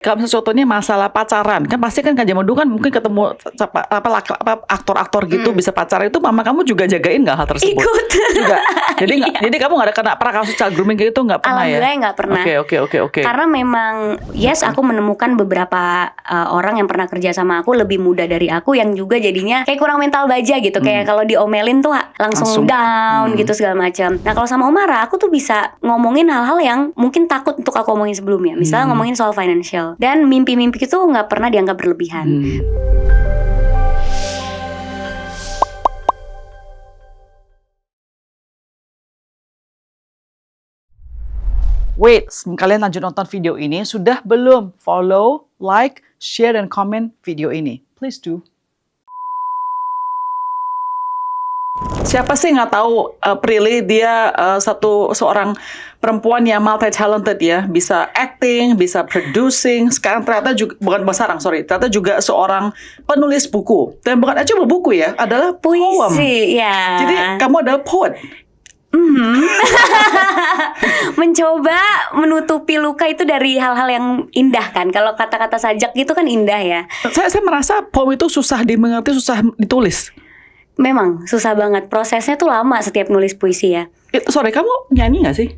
Kalau misalnya contohnya masalah pacaran, kan pasti kan zaman dulu kan mungkin ketemu aktor-aktor gitu bisa pacaran, itu mama kamu juga jagain nggak hal tersebut? Ikut. Juga. Jadi nggak, jadi kamu nggak ada pernah kasus child grooming gitu nggak pernah ya? Alhamdulillah nggak pernah. Oke. Karena memang aku menemukan beberapa orang yang pernah kerja sama aku lebih muda dari aku yang juga jadinya kayak kurang mental baja gitu. Kayak kalau diomelin tuh langsung down gitu segala macam. Nah kalau sama Omara aku tuh bisa ngomongin hal-hal yang mungkin takut untuk aku omongin sebelumnya. Misalnya ngomongin soal financial. Dan mimpi-mimpi itu nggak pernah dianggap berlebihan. Wait, kalian lanjut nonton video ini sudah belum? Follow, like, share, dan comment video ini. Please do. Siapa sih nggak tahu Prilly dia seorang perempuan yang multi-talented ya, bisa acting, bisa producing, sekarang ternyata juga, bukan ternyata juga seorang penulis buku. Dan bukan aja buku ya, adalah poem. Puisi, ya. Jadi kamu adalah poet. Mencoba menutupi luka itu dari hal-hal yang indah kan. Kalau kata-kata sajak gitu kan indah ya. Saya merasa poem itu susah dimengerti, susah ditulis. Memang susah banget. Prosesnya tuh lama setiap nulis puisi ya. Sorry, kamu nyanyi gak sih?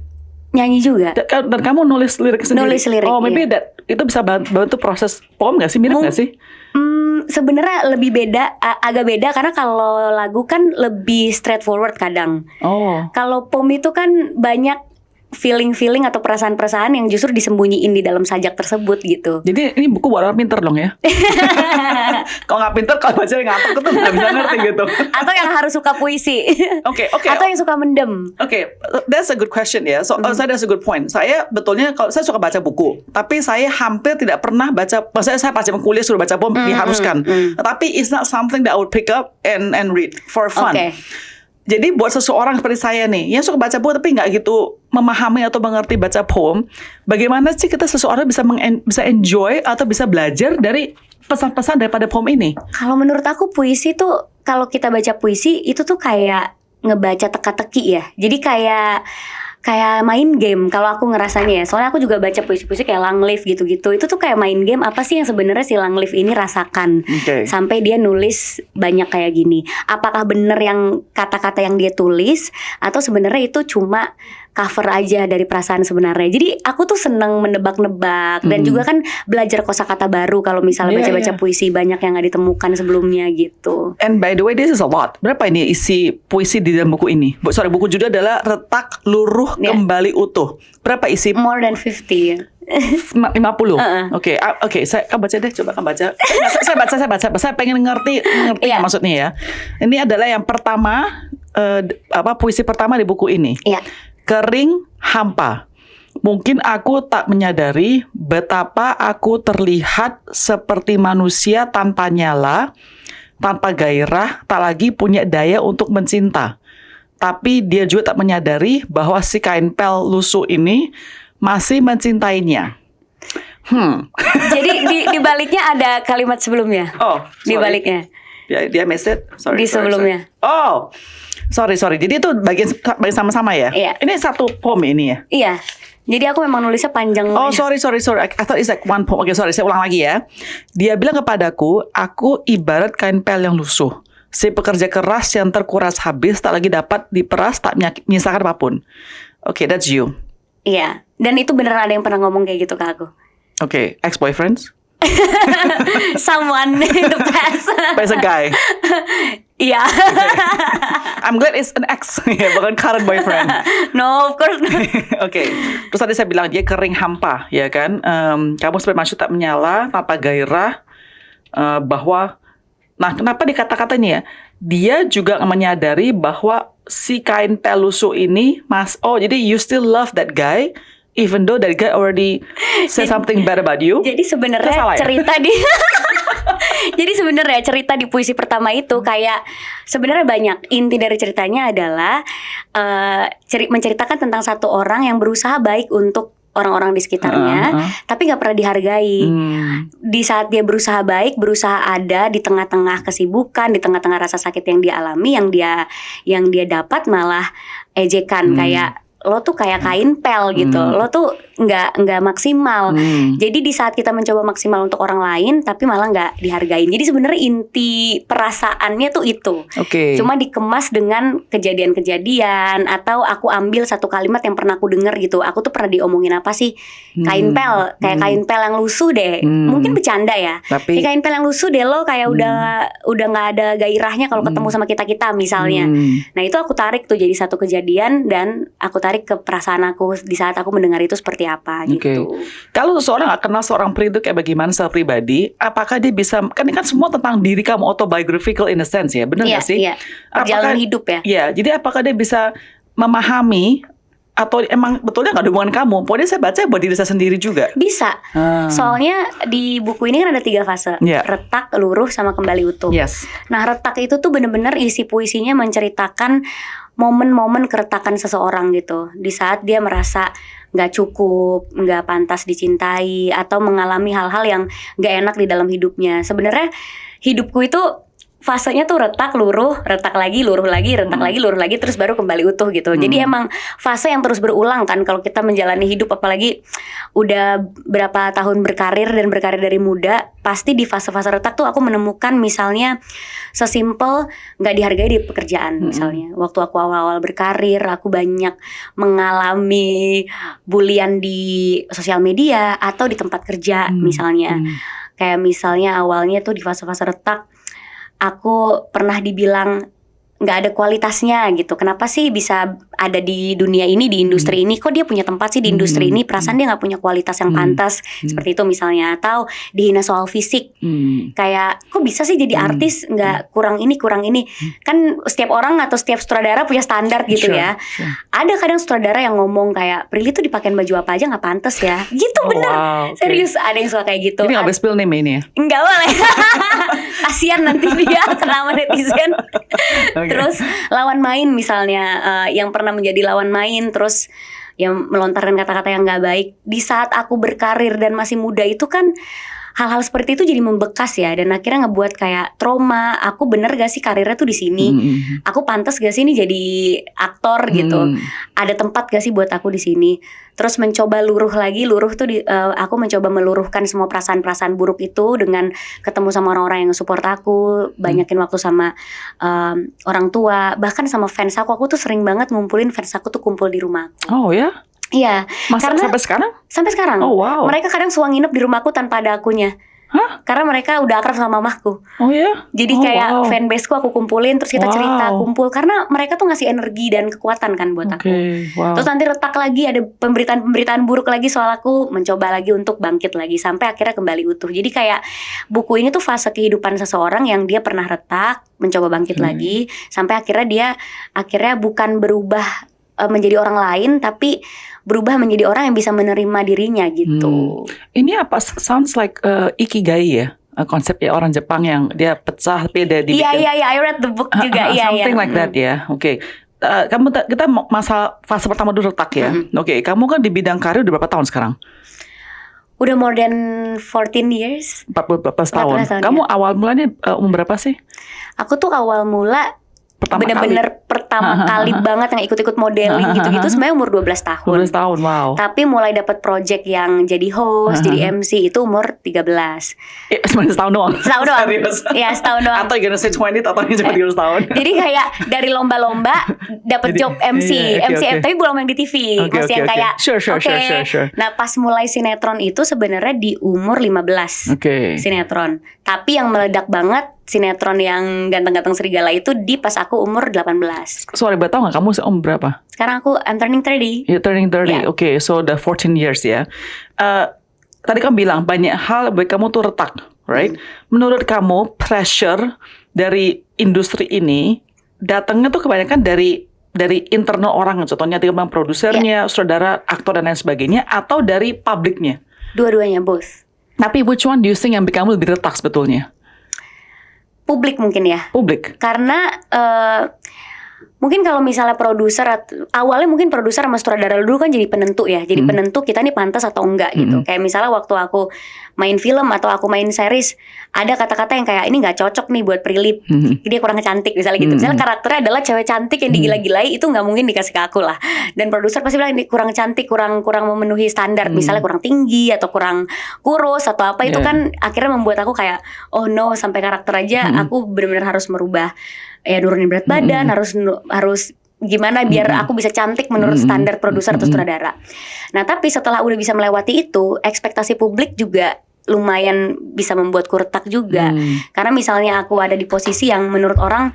Nyanyi juga. Dan kamu nulis lirik sendiri? Nulis lirik, oh, maybe iya. itu bisa bantu proses poem gak sih? Mirip gak sih? Sebenarnya lebih beda, agak beda karena kalau lagu kan lebih straightforward kadang. Oh. Kalau poem itu kan banyak feeling atau perasaan-perasaan yang justru disembunyiin di dalam sajak tersebut gitu. Jadi ini buku buat orang pinter dong ya? Kalau nggak pinter, kalau baca yang ngantuk itu nggak bisa ngerti gitu. Atau yang harus suka puisi. Oke. Atau yang suka mendem. Oke, that's a good question ya. So, that's a good point. Saya betulnya kalau saya suka baca buku, tapi saya hampir tidak pernah baca. Maksudnya saya pasti kuliah suruh baca poem diharuskan. Tapi it's not something that I would pick up and read for fun. Okay. Jadi buat seseorang seperti saya nih, yang suka baca buku tapi nggak gitu memahami atau mengerti baca poem, bagaimana sih kita seseorang bisa enjoy atau bisa belajar dari pesan-pesan daripada poem ini? Kalau menurut aku puisi tuh, kalau kita baca puisi itu tuh kayak ngebaca teka-teki ya. Jadi kayak main game kalau aku ngerasanya ya. Soalnya aku juga baca puisi-puisi kayak Langleaf gitu-gitu. Itu tuh kayak main game, apa sih yang sebenarnya si Langleaf ini rasakan sampai dia nulis banyak kayak gini. Apakah benar yang kata-kata yang dia tulis atau sebenarnya itu cuma cover aja dari perasaan sebenarnya. Jadi aku tuh seneng menebak-nebak dan juga kan belajar kosakata baru kalau misalnya baca-baca puisi banyak yang gak ditemukan sebelumnya gitu. And by the way, this is a lot. Berapa ini isi puisi di dalam buku ini? Buku judul adalah Retak Luruh Kembali Utuh. Berapa isi? More than 50. 50. Oke, saya baca deh, coba kamu baca. Saya baca. Saya pengen ngerti maksudnya ya. Ini adalah yang pertama puisi pertama di buku ini. Kering hampa. Mungkin aku tak menyadari betapa aku terlihat seperti manusia tanpa nyala, tanpa gairah, tak lagi punya daya untuk mencinta. Tapi dia juga tak menyadari bahwa si kain pel lusuh ini masih mencintainya. Jadi di baliknya ada kalimat sebelumnya. Oh, sorry. Di baliknya. Dia missed it. Sorry. Sebelumnya. Oh, sorry. Jadi itu bagian sama-sama ya? Iya. Ini satu poem ini ya? Iya. Jadi aku memang nulisnya panjang. Oh, sorry. I thought it's like one poem. Oke, sorry. Saya ulang lagi ya. Dia bilang kepadaku, aku ibarat kain pel yang lusuh. Si pekerja keras yang terkuras habis, tak lagi dapat diperas, tak menyisakan apapun. Oke, that's you. Iya. Dan itu beneran ada yang pernah ngomong kayak gitu ke aku. Oke, ex-boyfriends? Someone in the past. But it's a guy. Iya. I'm glad it's an ex, bukan current boyfriend. No, of course not. Oke. Terus tadi saya bilang dia kering hampa, ya kan? Kamu seperti manusia tak menyala, tanpa gairah, bahwa, nah kenapa dikata-katanya ya? Dia juga menyadari bahwa si kain pel lusuh ini, jadi you still love that guy, even though that guy already said something bad about you. Jadi sebenarnya cerita di Jadi sebenarnya cerita di puisi pertama itu kayak sebenarnya banyak. Inti dari ceritanya adalah menceritakan tentang satu orang yang berusaha baik untuk orang-orang di sekitarnya, tapi nggak pernah dihargai. Di saat dia berusaha baik, berusaha ada di tengah-tengah kesibukan, di tengah-tengah rasa sakit yang dia alami, yang dia dapat malah ejekan kayak lo tuh kayak kain pel gitu. Lo tuh nggak maksimal. Jadi di saat kita mencoba maksimal untuk orang lain, tapi malah nggak dihargain. Jadi sebenarnya inti perasaannya tuh itu. Cuma dikemas dengan kejadian-kejadian, atau aku ambil satu kalimat yang pernah aku dengar gitu. Aku tuh pernah diomongin apa sih? Kain pel, kayak kain pel yang lusuh deh. Mungkin bercanda ya. Tapi kain pel yang lusuh deh lo, kayak udah nggak ada gairahnya kalau ketemu sama kita misalnya. Nah itu aku tarik tuh jadi satu kejadian, dan aku tarik ke perasaan aku di saat aku mendengar itu seperti apa gitu. Kalau seseorang nggak kenal seorang peri itu kayak bagaimana secara pribadi, apakah dia bisa, kan ini kan semua tentang diri kamu, autobiographical in a sense ya, benar nggak sih? Iya, perjalanan hidup ya. Iya, jadi apakah dia bisa memahami, atau emang betulnya nggak ada hubungan kamu? Pokoknya saya baca buat diri saya sendiri juga. Bisa. Soalnya di buku ini kan ada 3 fase. Retak, luruh, sama kembali utuh. Nah retak itu tuh bener-bener isi puisinya menceritakan momen-momen keretakan seseorang gitu. Di saat dia merasa gak cukup, gak pantas dicintai, atau mengalami hal-hal yang gak enak di dalam hidupnya. Sebenarnya hidupku itu fasenya tuh retak, luruh, retak lagi, luruh lagi, retak lagi, luruh lagi, terus baru kembali utuh gitu. Jadi emang fase yang terus berulang kan kalau kita menjalani hidup, apalagi udah berapa tahun berkarir dan berkarir dari muda, pasti di fase-fase retak tuh aku menemukan misalnya sesimpel nggak dihargai di pekerjaan misalnya. Waktu aku awal-awal berkarir, aku banyak mengalami bulian di sosial media atau di tempat kerja misalnya. Kayak misalnya awalnya tuh di fase-fase retak, aku pernah dibilang nggak ada kualitasnya gitu. Kenapa sih bisa ada di dunia ini, di industri ini? Kok dia punya tempat sih di industri ini? Perasaan dia nggak punya kualitas yang pantas. Seperti itu misalnya. Atau dihina soal fisik. Kayak kok bisa sih jadi artis nggak kurang ini, kurang ini? Kan setiap orang atau setiap sutradara punya standar gitu ya. Ada kadang sutradara yang ngomong kayak, Prilly tuh dipakein baju apa aja nggak pantas ya. Gitu bener. Serius ada yang suka kayak gitu. Ini nggak boleh spill name ini ya? Nggak boleh. Kasian nanti dia kena netizen. Terus lawan main misalnya, yang pernah menjadi lawan main, terus yang melontarkan kata-kata yang gak baik. Di saat aku berkarir dan masih muda itu kan hal-hal seperti itu jadi membekas ya, dan akhirnya ngebuat kayak trauma. Aku bener gak sih karirnya tuh di sini? Aku pantas gak sih ini jadi aktor gitu? Ada tempat gak sih buat aku di sini? Terus mencoba luruh lagi. Luruh tuh aku mencoba meluruhkan semua perasaan-perasaan buruk itu dengan ketemu sama orang-orang yang support aku, banyakin waktu sama orang tua, bahkan sama fans aku. Aku tuh sering banget ngumpulin fans aku tuh kumpul di rumah. Oh ya? Iya. Karena sampai sekarang? Sampai sekarang. Oh wow. Mereka kadang suka nginep di rumahku tanpa ada akunya. Hah? Karena mereka udah akrab sama mamahku. Oh ya? Jadi kayak fanbase-ku aku kumpulin, terus kita cerita, kumpul. Karena mereka tuh ngasih energi dan kekuatan kan buat aku. Terus nanti retak lagi, ada pemberitaan-pemberitaan buruk lagi soal aku, mencoba lagi untuk bangkit lagi sampai akhirnya kembali utuh. Jadi kayak buku ini tuh fase kehidupan seseorang yang dia pernah retak, mencoba bangkit lagi, sampai akhirnya dia bukan berubah menjadi orang lain, tapi berubah menjadi orang yang bisa menerima dirinya gitu. Ini apa? Sounds like ikigai ya? Konsepnya orang Jepang yang dia pecah tapi dia dibikin. Iya, I read the book juga. Something like that ya. Oke. Kita masa fase pertama dulu retak ya. Oke, kamu kan di bidang karir udah berapa tahun sekarang? Udah more than 14 years. 14 tahun. Kamu awal mulanya umur berapa sih? Aku tuh awal mula bener-bener pertama kali banget yang ikut-ikut modeling gitu-gitu sebenarnya umur 12 tahun. 12 tahun, wow. Tapi mulai dapat project yang jadi host, jadi MC itu umur 13. Setahun doang. Setahun doang. Iya, setahun doang. Atau gonna say 20 atau cuma 13 tahun. Jadi kayak dari lomba-lomba dapat job MC, tapi belum yang di TV. Masih yang kayak Sure. Nah, pas mulai sinetron itu sebenarnya di umur 15. Sinetron. Tapi yang meledak banget sinetron yang ganteng-ganteng serigala itu di pas aku umur 18. Sorry, tahu nggak kamu umur berapa? Sekarang I'm turning 30. You're turning 30, okay. So the 14 years ya. Tadi kamu bilang banyak hal buat kamu tuh retak, right? Menurut kamu pressure dari industri ini datangnya tuh kebanyakan dari internal orang, contohnya dengan produsernya, saudara, aktor dan lain sebagainya, atau dari publiknya? Dua-duanya, both. Tapi which one do you think yang bikin kamu lebih retak sebetulnya? Publik mungkin ya. Publik. Karena Mungkin kalau misalnya produser, awalnya mungkin produser sama sutradara dulu kan jadi penentu ya. Jadi penentu kita nih pantas atau enggak gitu. Kayak misalnya waktu aku main film atau aku main series, ada kata-kata yang kayak ini nggak cocok nih buat Prilip, dia kurang cantik misalnya gitu. Misalnya karakternya adalah cewek cantik yang digila-gilai, itu nggak mungkin dikasih ke aku lah. Dan produser pasti bilang ini kurang cantik, kurang memenuhi standar. Misalnya kurang tinggi atau kurang kurus atau apa, itu kan akhirnya membuat aku kayak oh no, sampai karakter aja aku benar-benar harus merubah. Ya nurunin berat badan, harus gimana biar aku bisa cantik menurut standar produser atau sutradara. Nah tapi setelah udah bisa melewati itu, ekspektasi publik juga lumayan bisa membuatku retak juga. Karena misalnya aku ada di posisi yang menurut orang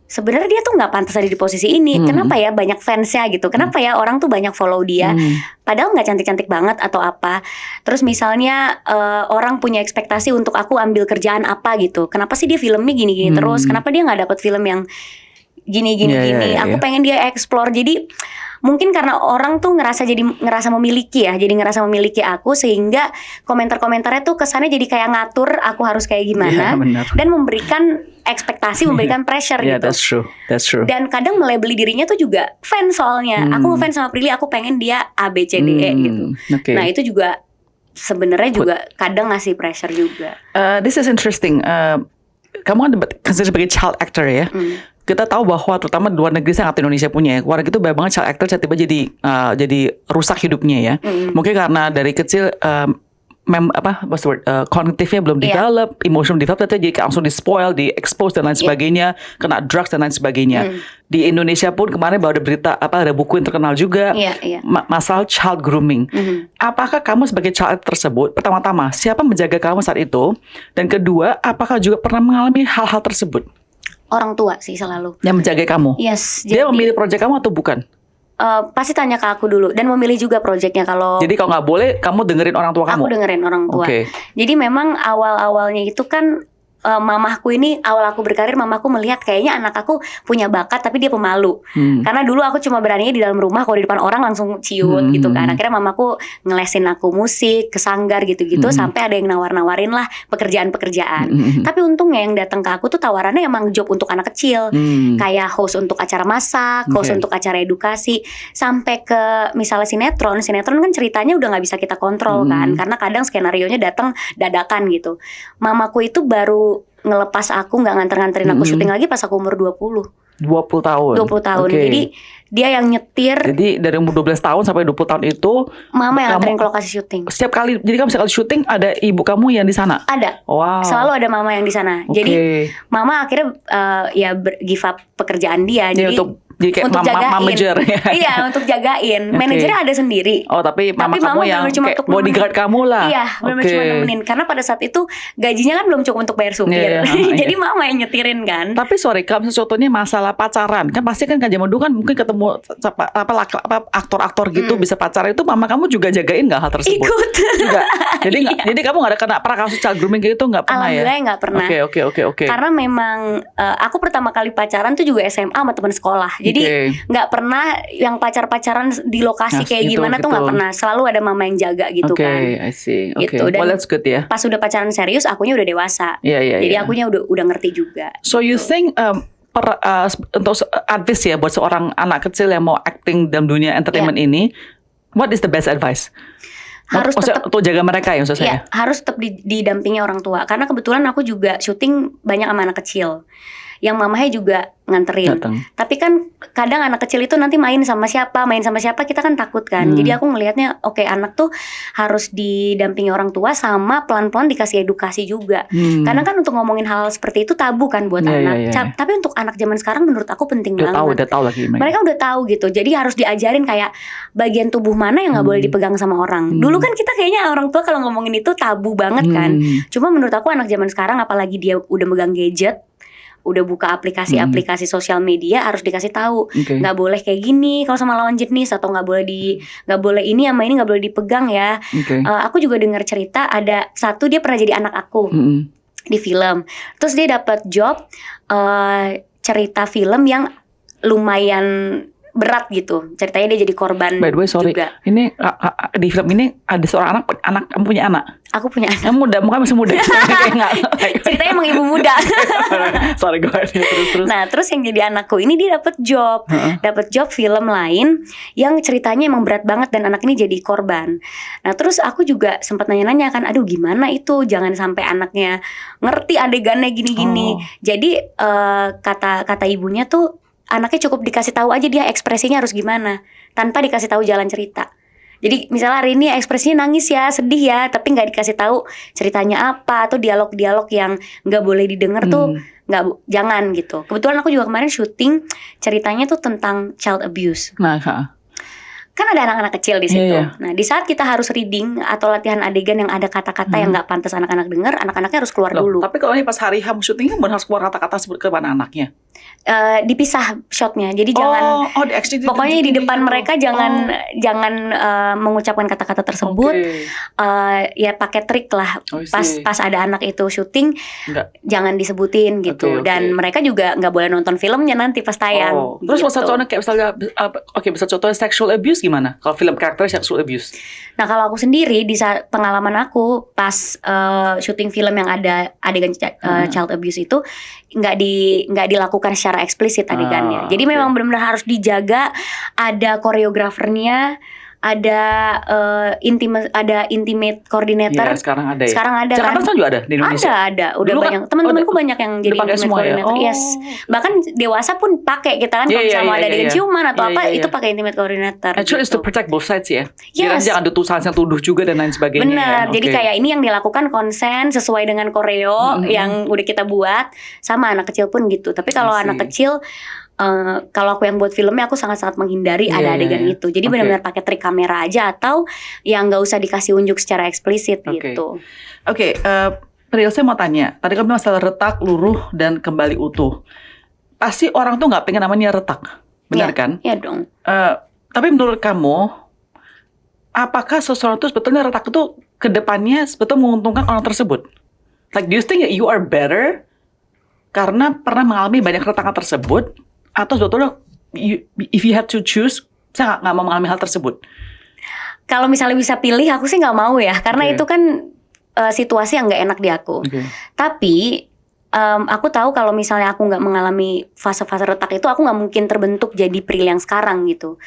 sebenarnya dia tuh nggak pantas ada di posisi ini. Kenapa ya banyak fansnya gitu? Kenapa ya orang tuh banyak follow dia? Padahal nggak cantik-cantik banget atau apa. Terus misalnya orang punya ekspektasi untuk aku ambil kerjaan apa gitu. Kenapa sih dia filmnya gini-gini terus? Kenapa dia nggak dapet film yang gini-gini? Aku pengen dia explore. Jadi mungkin karena orang tuh ngerasa memiliki ya, jadi ngerasa memiliki aku, sehingga komentar-komentarnya tuh kesannya jadi kayak ngatur aku harus kayak gimana, dan memberikan ekspektasi, memberikan pressure gitu. That's true. Dan kadang melabeli dirinya tuh juga fans soalnya. Aku ngefans sama Prilly, aku pengen dia A B C D E gitu. Nah itu juga sebenarnya juga kadang ngasih pressure juga. This is interesting. Kamu kan consider sebagai child actor ya. Kita tahu bahwa terutama di luar negeri sangat Indonesia punya ya. Keluarga itu banyak banget child actor tiba-tiba jadi rusak hidupnya ya. Mungkin karena dari kecil kognitifnya belum develop, emotional develop, jadi langsung di-spoil, di-expose dan lain sebagainya, kena drugs dan lain sebagainya. Di Indonesia pun kemarin baru ada berita ada buku yang terkenal juga masalah child grooming. Apakah kamu sebagai child actor tersebut, pertama-tama siapa menjaga kamu saat itu, dan kedua apakah juga pernah mengalami hal-hal tersebut? Orang tua sih selalu yang menjaga kamu. Yes. Dia memilih proyek kamu atau bukan? Pasti tanya ke aku dulu dan memilih juga proyeknya. Jadi kalau nggak boleh, kamu dengerin orang tua kamu? Aku dengerin orang tua. Jadi memang awal-awalnya itu kan mamahku ini, awal aku berkarir, mamaku melihat kayaknya anak aku punya bakat tapi dia pemalu. Karena dulu aku cuma beraninya di dalam rumah, kalau di depan orang langsung ciut gitu kan. Akhirnya mamaku ngelesin aku musik, ke sanggar gitu-gitu, sampai ada yang nawar-nawarin lah pekerjaan-pekerjaan. Tapi untungnya yang datang ke aku tuh tawarannya emang job untuk anak kecil, kayak host untuk acara masak, host untuk acara edukasi, sampai ke misalnya sinetron kan ceritanya udah nggak bisa kita kontrol kan, karena kadang skenarionya datang dadakan gitu. Mamaku itu baru ngelepas aku, nggak nganter-nganterin aku syuting lagi pas aku umur 20 tahun. Jadi dia yang nyetir. Jadi dari umur 12 tahun sampai 20 tahun itu mama yang nganterin ke lokasi syuting. Setiap kali, jadi kamu sekali syuting ada ibu kamu yang di sana? Ada. Wow. Selalu ada mama yang di sana. Jadi mama akhirnya give up pekerjaan dia. Jadi kayak untuk jagain. manager. Iya, untuk jagain. Manajernya ada sendiri. Oh, tapi mama kamu yang kayak bodyguard kamu lah. Iya, benar-benar cuma nemenin. Karena pada saat itu gajinya kan belum cukup untuk bayar supir. Jadi mama yang nyetirin kan. Tapi sorry, kalau sesuatunya masalah pacaran, kan pasti kan zaman dulu kan mungkin ketemu aktor-aktor gitu bisa pacaran, itu mama kamu juga jagain nggak hal tersebut? Ikut. Juga. Jadi kamu nggak ada pernah kasus child grooming gitu, nggak pernah ya? Alhamdulillah nggak pernah. Oke. Karena memang aku pertama kali pacaran tuh juga SMA sama teman sekolah. Jadi nggak pernah yang pacaran di lokasi kayak gimana tuh nggak pernah. Selalu ada mama yang jaga gitu kan. I see. Gitu. Well, that's good ya. Pas udah pacaran serius, akunya udah dewasa. Jadi akunya udah ngerti juga. So you think untuk advice ya buat seorang anak kecil yang mau acting dalam dunia entertainment ini, what is the best advice? Harus tetap untuk jaga mereka ya maksud saya. Harus tetap didampingi orang tua. Karena kebetulan aku juga syuting banyak sama anak kecil, yang mamahnya juga nganterin. Tapi kan kadang anak kecil itu nanti main sama siapa kita kan takut kan. Jadi aku ngelihatnya anak tuh harus didampingi orang tua, sama pelan-pelan dikasih edukasi juga. Karena kan untuk ngomongin hal seperti itu tabu kan buat anak. Tapi untuk anak zaman sekarang menurut aku penting banget. Udah tahu lagi mereka udah tahu gitu. Jadi harus diajarin kayak bagian tubuh mana yang nggak boleh dipegang sama orang. Dulu kan kita kayaknya orang tua kalau ngomongin itu tabu banget kan. Cuma menurut aku anak zaman sekarang, apalagi dia udah megang gadget, udah buka aplikasi sosial media, harus dikasih tahu nggak boleh kayak gini kalau sama lawan jenis, atau nggak boleh ini sama ini nggak boleh dipegang ya. Aku juga dengar cerita ada satu, dia pernah jadi anak aku di film, terus dia dapat job cerita film yang lumayan berat gitu. Ceritanya dia jadi korban. By the way, sorry. Juga. Ini di film ini ada seorang anak kamu punya anak? Aku punya anak. Kamu muda, muka masih muda. Kayak enggak. Ceritanya emang ibu muda. Sorry gue terus. Nah, terus yang jadi anakku ini dia dapat job. Dapat job film lain yang ceritanya emang berat banget dan anak ini jadi korban. Nah, terus aku juga sempat nanya-nanya kan, aduh gimana itu? Jangan sampai anaknya ngerti adegannya gini-gini. Jadi kata ibunya tuh anaknya cukup dikasih tahu aja dia ekspresinya harus gimana tanpa dikasih tahu jalan cerita. Jadi misalnya hari ini ekspresinya nangis ya, sedih ya, tapi nggak dikasih tahu ceritanya apa atau dialog-dialog yang nggak boleh didengar tuh jangan gitu. Kebetulan aku juga kemarin syuting ceritanya tuh tentang child abuse. Nah, Kan ada anak-anak kecil di situ. Iya. Nah, di saat kita harus reading atau latihan adegan yang ada kata-kata yang nggak pantas anak-anak dengar, anak-anaknya harus keluar dulu. Tapi kalau ini pas hari H syutingnya harus keluar kata-kata sebut ke mana anaknya? Dipisah shotnya, jadi jangan. Pokoknya di depan mereka jangan mengucapkan kata-kata tersebut. Ya pakai trik lah. Pas ada anak itu syuting, jangan disebutin gitu. Dan mereka juga nggak boleh nonton filmnya nanti pas tayang. Terus gitu. contohnya kayak misalnya, bisa contohnya sexual abuse gimana? Kalau film karakter sexual abuse? Nah, kalau aku sendiri di saat pengalaman aku pas syuting film yang ada adegan child abuse itu nggak dilakukan secara eksplisit adegannya. Jadi memang benar-benar harus dijaga, ada koreografernya, ada intimate coordinator. Iya, sekarang ada ya. Sekarang ada Jakarta kan? juga ada di Indonesia. Ada. Udah banyak. Teman-temanku banyak yang jadi intimate coordinator. Ya? Yes. Bahkan dewasa pun pakai kita kan kalau misalnya mau ada adegan ciuman atau apa itu pakai intimate coordinator. Actually gitu. it's to protect both sides ya. Yes. Jangan ada tuduh juga dan lain sebagainya. Benar. Ya. Jadi kayak ini yang dilakukan konsen sesuai dengan koreo yang udah kita buat, sama anak kecil pun gitu. Tapi kalau anak kecil kalau aku yang buat filmnya aku sangat-sangat menghindari ada adegan itu. Jadi benar-benar pakai trik kamera aja atau yang nggak usah dikasih unjuk secara eksplisit gitu. Priel, saya mau tanya. Tadi kamu masalah retak, luruh dan kembali utuh. Pasti orang tuh nggak pengen namanya retak, benar kan? Iya dong. Tapi menurut kamu, apakah sesuatu sebetulnya retak itu kedepannya sebetulnya menguntungkan orang tersebut? Like, do you think you are better karena pernah mengalami banyak retakan tersebut? Atau sebetulnya if you have to choose, saya nggak mau mengalami hal tersebut? Kalau misalnya bisa pilih, aku sih nggak mau ya, karena itu kan situasi yang nggak enak di aku. Tapi aku tahu kalau misalnya aku nggak mengalami fase-fase retak itu, aku nggak mungkin terbentuk jadi Priel yang sekarang gitu.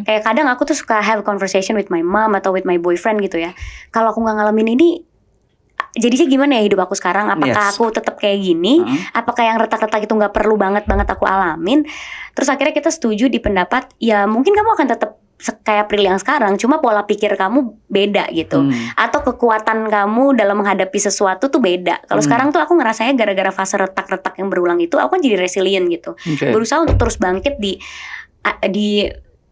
Kayak kadang aku tuh suka have a conversation with my mom atau with my boyfriend gitu ya. Kalau aku nggak ngalamin ini, jadinya gimana ya hidup aku sekarang? Apakah aku tetap kayak gini? Apakah yang retak-retak itu nggak perlu banget aku alamin? Terus akhirnya kita setuju di pendapat, ya mungkin kamu akan tetap kayak Priel yang sekarang, cuma pola pikir kamu beda gitu. Atau kekuatan kamu dalam menghadapi sesuatu tuh beda. Kalau sekarang tuh aku ngerasanya gara-gara fase retak-retak yang berulang itu, aku kan jadi resilient gitu. Berusaha untuk terus bangkit di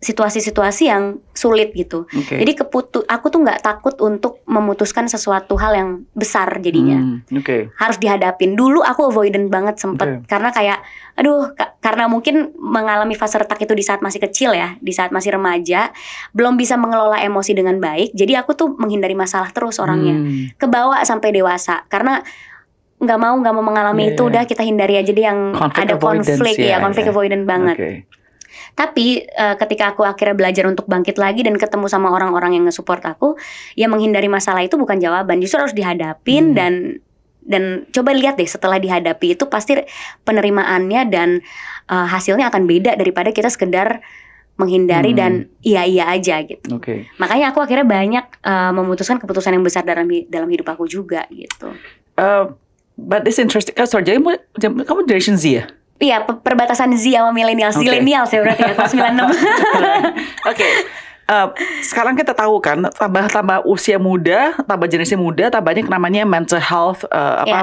situasi-situasi yang sulit gitu. Jadi aku tuh nggak takut untuk memutuskan sesuatu hal yang besar jadinya. Harus dihadapin. Dulu aku avoidant banget sempet karena kayak karena mungkin mengalami fase retak itu di saat masih kecil ya, di saat masih remaja, belum bisa mengelola emosi dengan baik. Jadi aku tuh menghindari masalah terus orangnya. Kebawa sampai dewasa karena nggak mau mengalami itu. Udah kita hindari aja deh yang ada konflik konflik avoidant banget. Tapi ketika aku akhirnya belajar untuk bangkit lagi dan ketemu sama orang-orang yang nge-support aku, ya menghindari masalah itu bukan jawaban, justru harus dihadapin dan coba lihat deh setelah dihadapi itu pasti penerimaannya dan hasilnya akan beda daripada kita sekedar menghindari dan iya aja gitu. Makanya aku akhirnya banyak memutuskan keputusan yang besar dalam hidup aku juga gitu. But it's interesting. Sorry, jadi kamu generation Z ya? Iya, perbatasan Z sama millennials. Zillennials ya berarti ya, 96. Sekarang kita tahu kan, tambah usia muda, tambah generasi muda, tambahnya namanya mental health,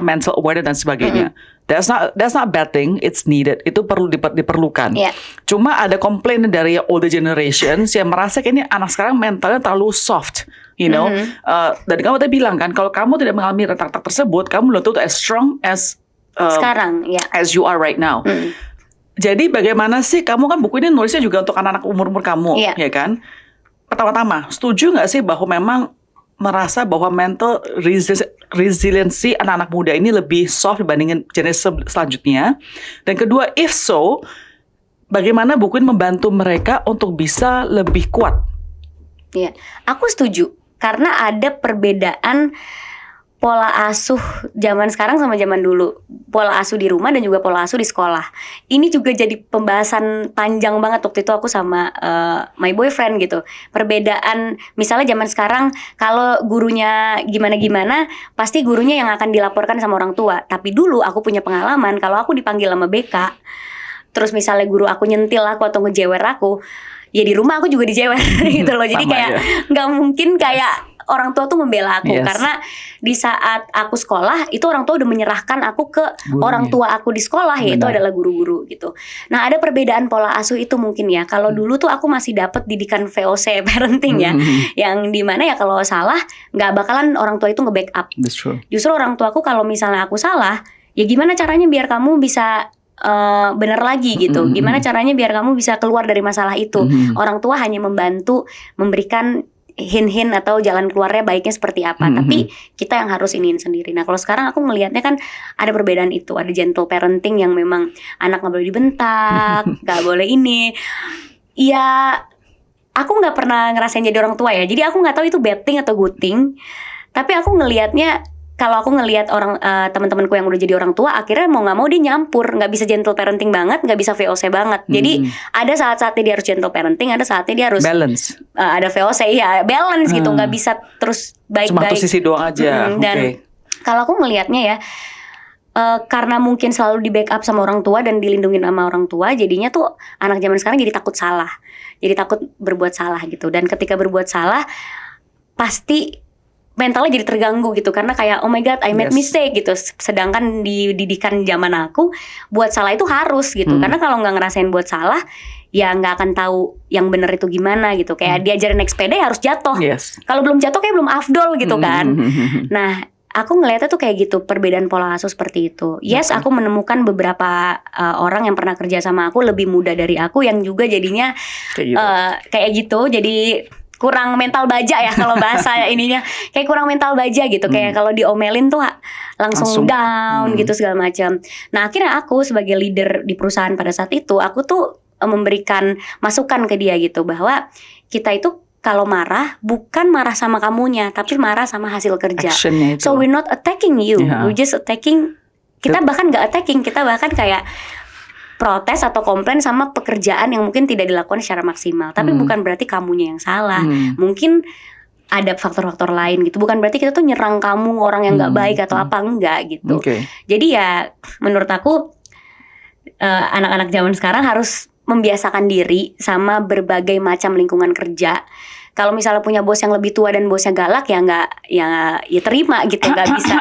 mental awareness dan sebagainya. That's not a bad thing, it's needed. Itu perlu diperlukan. Cuma ada komplain dari older generations yang merasa kayak ini anak sekarang mentalnya terlalu soft. You know, dan kamu tadi bilang kan, kalau kamu tidak mengalami retak-retak tersebut, kamu belum tentu as strong as sekarang, as you are right now. Jadi bagaimana sih, kamu kan buku ini nulisnya juga untuk anak-anak umur-umur kamu, ya kan? Pertama-tama, setuju nggak sih bahwa memang merasa bahwa mental resiliency anak-anak muda ini lebih soft dibandingin jenis selanjutnya? Dan kedua, if so, bagaimana buku ini membantu mereka untuk bisa lebih kuat. Iya, aku setuju karena ada perbedaan pola asuh zaman sekarang sama zaman dulu. Pola asuh di rumah dan juga pola asuh di sekolah. Ini juga jadi pembahasan panjang banget waktu itu aku sama my boyfriend gitu. Perbedaan misalnya zaman sekarang kalau gurunya gimana-gimana, pasti gurunya yang akan dilaporkan sama orang tua. Tapi dulu aku punya pengalaman kalau aku dipanggil sama BK, terus misalnya guru aku nyentil aku atau ngejewer aku, ya di rumah aku juga dijewer gitu loh. Jadi Sama, kayak nggak mungkin kayak orang tua tuh membela aku. Yes. Karena di saat aku sekolah itu orang tua udah menyerahkan aku ke Gurunya. orang tua aku di sekolah, yaitu Benar. adalah guru-guru gitu. Nah, ada perbedaan pola asuh itu mungkin ya. Kalau dulu tuh aku masih dapat didikan VOC parenting ya, yang dimana ya kalau salah nggak bakalan orang tua itu nge-backup. That's true. Justru orang tuaku kalau misalnya aku salah, ya gimana caranya biar kamu bisa bener lagi gitu. Gimana caranya biar kamu bisa keluar dari masalah itu. Orang tua hanya membantu memberikan hint-hint atau jalan keluarnya baiknya seperti apa. Tapi kita yang harus iniin sendiri. Nah kalau sekarang aku ngelihatnya kan ada perbedaan itu. Ada gentle parenting yang memang anak gak boleh dibentak, gak boleh ini. Ya aku gak pernah ngerasain jadi orang tua ya. Jadi aku gak tahu itu bad thing atau good thing. Tapi aku ngelihatnya, kalau aku ngelihat orang teman-temanku yang udah jadi orang tua, akhirnya mau nggak mau dia nyampur, nggak bisa gentle parenting banget, nggak bisa VOC banget. Jadi ada saat-saatnya dia harus gentle parenting, ada saatnya dia harus balance. ada VOC ya, balance gitu, nggak bisa terus Cuma baik-baik. satu sisi doang aja. Dan kalau aku ngelihatnya ya, karena mungkin selalu di backup sama orang tua dan dilindungi sama orang tua, jadinya tuh anak zaman sekarang jadi takut salah, jadi takut berbuat salah gitu. Dan ketika berbuat salah, pasti mentalnya jadi terganggu gitu, karena kayak oh my god I made mistake gitu. Sedangkan di didikan zaman aku, buat salah itu harus gitu. Karena kalau nggak ngerasain buat salah, ya nggak akan tahu yang benar itu gimana gitu. Kayak diajarin naik sepeda ya harus jatuh. Kalau belum jatuh kayak belum afdol gitu kan. Nah aku ngeliatnya tuh kayak gitu, perbedaan pola asuh seperti itu. Yes, aku menemukan beberapa orang yang pernah kerja sama aku lebih muda dari aku yang juga jadinya kayak gitu. Jadi kurang mental baja ya kalau bahasa ininya, kayak kurang mental baja gitu. Kayak kalau diomelin tuh langsung down gitu segala macam. Nah akhirnya aku sebagai leader di perusahaan pada saat itu, aku tuh memberikan masukan ke dia gitu, bahwa kita itu kalau marah bukan marah sama kamunya, tapi marah sama hasil kerja. So we're not attacking you, we're just attacking. Kita bahkan gak attacking, kita bahkan kayak protes atau komplain sama pekerjaan yang mungkin tidak dilakukan secara maksimal. Tapi bukan berarti kamunya yang salah. Mungkin ada faktor-faktor lain gitu. Bukan berarti kita tuh nyerang kamu orang yang gak baik atau apa, enggak gitu. Jadi ya menurut aku anak-anak zaman sekarang harus membiasakan diri sama berbagai macam lingkungan kerja. Kalau misalnya punya bos yang lebih tua dan bosnya galak, ya nggak, ya terima gitu, nggak bisa.